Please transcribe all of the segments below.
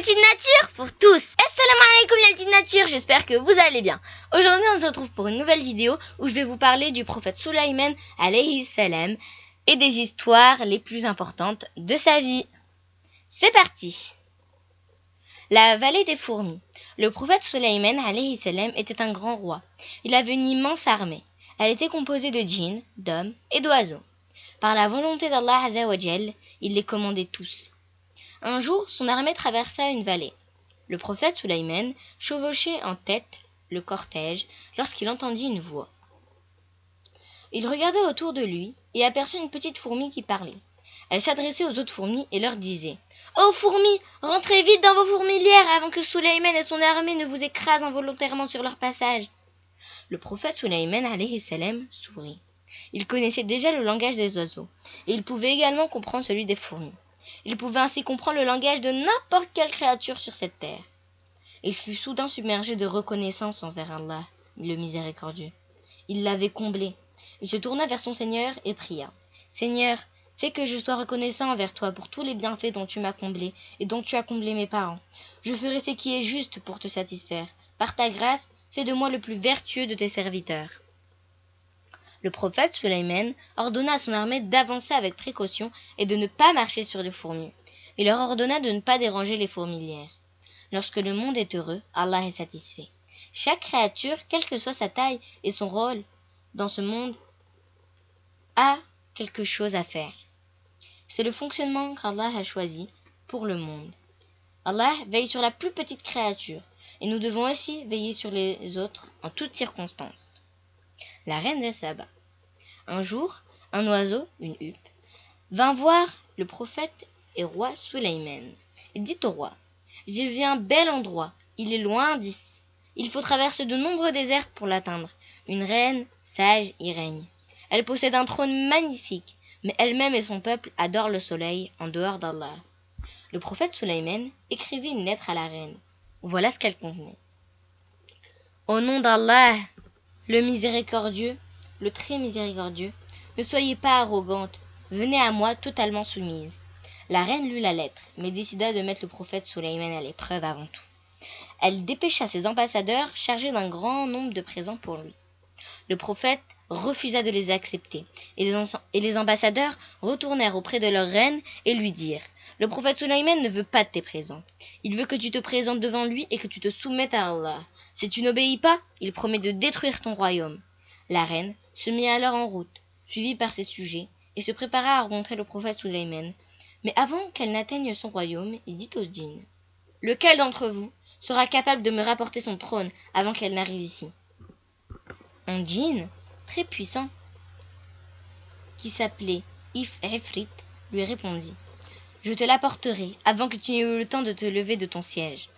Petite nature pour tous. Assalamu alaikum la petite nature, j'espère que vous allez bien. Aujourd'hui on se retrouve pour une nouvelle vidéo où je vais vous parler du prophète Sulayman alayhi salam et des histoires les plus importantes de sa vie. C'est parti. La vallée des fourmis. Le prophète Sulayman alayhi salam était un grand roi. Il avait une immense armée. Elle était composée de djinns, d'hommes et d'oiseaux. Par la volonté d'Allah Azza wa Jal, il les commandait tous. Un jour, son armée traversa une vallée. Le prophète Sulayman chevauchait en tête le cortège lorsqu'il entendit une voix. Il regarda autour de lui et aperçut une petite fourmi qui parlait. Elle s'adressait aux autres fourmis et leur disait « Ô fourmis, rentrez vite dans vos fourmilières avant que Sulayman et son armée ne vous écrasent involontairement sur leur passage. » Le prophète Sulayman alayhi salam sourit. Il connaissait déjà le langage des oiseaux et il pouvait également comprendre celui des fourmis. Il pouvait ainsi comprendre le langage de n'importe quelle créature sur cette terre. Il fut soudain submergé de reconnaissance envers Allah, le miséricordieux. Il l'avait comblé. Il se tourna vers son Seigneur et pria. « Seigneur, fais que je sois reconnaissant envers toi pour tous les bienfaits dont tu m'as comblé et dont tu as comblé mes parents. Je ferai ce qui est juste pour te satisfaire. Par ta grâce, fais de moi le plus vertueux de tes serviteurs. » Le prophète Sulayman ordonna à son armée d'avancer avec précaution et de ne pas marcher sur les fourmis. Il leur ordonna de ne pas déranger les fourmilières. Lorsque le monde est heureux, Allah est satisfait. Chaque créature, quelle que soit sa taille et son rôle dans ce monde, a quelque chose à faire. C'est le fonctionnement qu'Allah a choisi pour le monde. Allah veille sur la plus petite créature et nous devons aussi veiller sur les autres en toutes circonstances. La reine de Saba. Un jour, un oiseau, une huppe, vint voir le prophète et roi Sulayman. Il dit au roi, « J'ai vu un bel endroit, il est loin d'ici. Il faut traverser de nombreux déserts pour l'atteindre. Une reine sage y règne. Elle possède un trône magnifique, mais elle-même et son peuple adorent le soleil en dehors d'Allah. » Le prophète Sulayman écrivit une lettre à la reine. Voilà ce qu'elle contenait. « Au nom d'Allah, le miséricordieux, le très miséricordieux, ne soyez pas arrogante, venez à moi totalement soumise. » La reine lut la lettre, mais décida de mettre le prophète Sulayman à l'épreuve avant tout. Elle dépêcha ses ambassadeurs chargés d'un grand nombre de présents pour lui. Le prophète refusa de les accepter, et les ambassadeurs retournèrent auprès de leur reine et lui dirent « Le prophète Sulayman ne veut pas de tes présents. Il veut que tu te présentes devant lui et que tu te soumettes à Allah. Si tu n'obéis pas, il promet de détruire ton royaume. » La reine se mit alors en route, suivie par ses sujets, et se prépara à rencontrer le prophète Sulayman. Mais avant qu'elle n'atteigne son royaume, il dit aux djinns « Lequel d'entre vous sera capable de me rapporter son trône avant qu'elle n'arrive ici ?» Un djinn, très puissant, qui s'appelait Ifrit, lui répondit « Je te l'apporterai avant que tu n'aies eu le temps de te lever de ton siège. »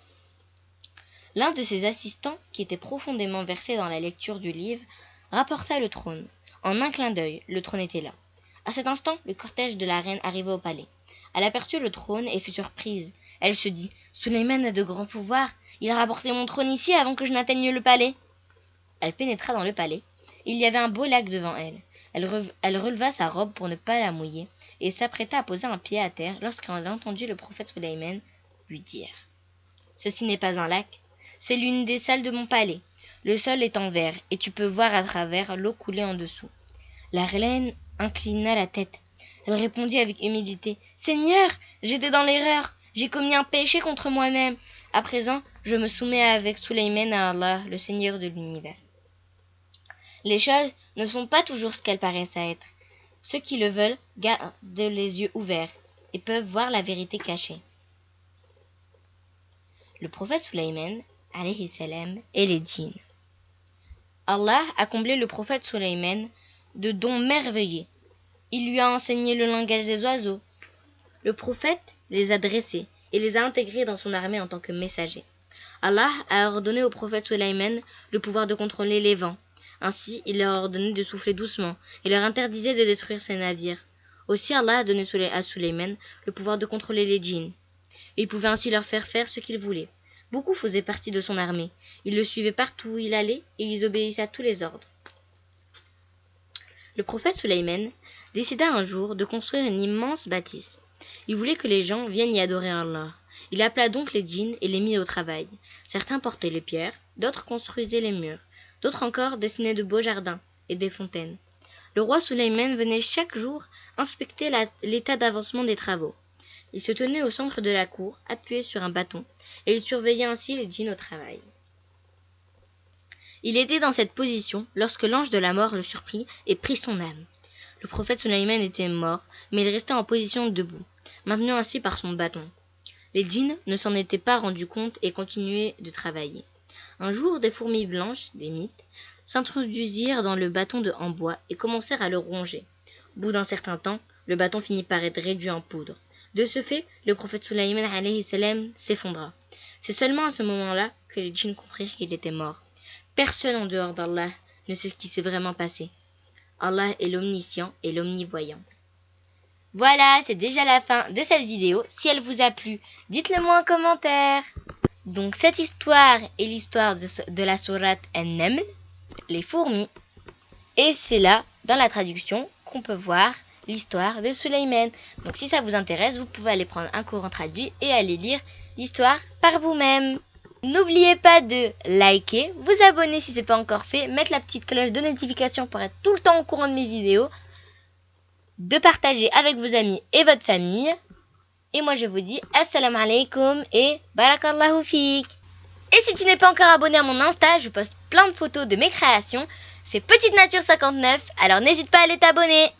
L'un de ses assistants, qui était profondément versé dans la lecture du livre, rapporta le trône. En un clin d'œil, le trône était là. À cet instant, le cortège de la reine arriva au palais. Elle aperçut le trône et fut surprise. Elle se dit « Sulayman a de grands pouvoirs. Il a rapporté mon trône ici avant que je n'atteigne le palais. » Elle pénétra dans le palais. Il y avait un beau lac devant elle. Elle releva sa robe pour ne pas la mouiller et s'apprêta à poser un pied à terre lorsqu'elle entendit le prophète Sulayman lui dire « Ceci n'est pas un lac, c'est l'une des salles de mon palais. Le sol est en verre et tu peux voir à travers l'eau couler en dessous. » La reine inclina la tête. Elle répondit avec humilité « Seigneur, j'étais dans l'erreur. J'ai commis un péché contre moi-même. À présent, je me soumets avec Sulayman à Allah, le Seigneur de l'univers. » Les choses ne sont pas toujours ce qu'elles paraissent être. Ceux qui le veulent gardent les yeux ouverts et peuvent voir la vérité cachée. Le prophète Sulayman, alayhi salam, et les djinns. Allah a comblé le prophète Sulayman de dons merveilleux. Il lui a enseigné le langage des oiseaux. Le prophète les a dressés et les a intégrés dans son armée en tant que messagers. Allah a ordonné au prophète Sulayman le pouvoir de contrôler les vents. Ainsi, il leur a ordonné de souffler doucement et leur interdisait de détruire ses navires. Aussi, Allah a donné à Sulayman le pouvoir de contrôler les djinns. Il pouvait ainsi leur faire faire ce qu'il voulait. Beaucoup faisaient partie de son armée. Ils le suivaient partout où il allait et ils obéissaient à tous les ordres. Le prophète Sulayman décida un jour de construire une immense bâtisse. Il voulait que les gens viennent y adorer Allah. Il appela donc les djinns et les mit au travail. Certains portaient les pierres, d'autres construisaient les murs, d'autres encore dessinaient de beaux jardins et des fontaines. Le roi Sulayman venait chaque jour inspecter l'état d'avancement des travaux. Il se tenait au centre de la cour, appuyé sur un bâton, et il surveillait ainsi les djinns au travail. Il était dans cette position lorsque l'ange de la mort le surprit et prit son âme. Le prophète Sulayman était mort, mais il restait en position debout, maintenu ainsi par son bâton. Les djinns ne s'en étaient pas rendus compte et continuaient de travailler. Un jour, des fourmis blanches, des mites, s'introduisirent dans le bâton en bois et commencèrent à le ronger. Au bout d'un certain temps, le bâton finit par être réduit en poudre. De ce fait, le prophète Sulayman alayhi salam s'effondra. C'est seulement à ce moment-là que les djinns comprirent qu'il était mort. Personne en dehors d'Allah ne sait ce qui s'est vraiment passé. Allah est l'omniscient et l'omnivoyant. Voilà, c'est déjà la fin de cette vidéo. Si elle vous a plu, dites-le moi en commentaire. Donc cette histoire est l'histoire de la sourate An-Naml, les fourmis. Et c'est là, dans la traduction, qu'on peut voir l'histoire de Sulayman. Donc si ça vous intéresse, vous pouvez aller prendre un courant traduit et aller lire l'histoire par vous-même. N'oubliez pas de liker, vous abonner si ce n'est pas encore fait, mettre la petite cloche de notification pour être tout le temps au courant de mes vidéos, de partager avec vos amis et votre famille. Et moi je vous dis assalamu alaikum et barakallahu fik. Et si tu n'es pas encore abonné à mon Insta, je poste plein de photos de mes créations. C'est Petite Nature 59, alors n'hésite pas à aller t'abonner.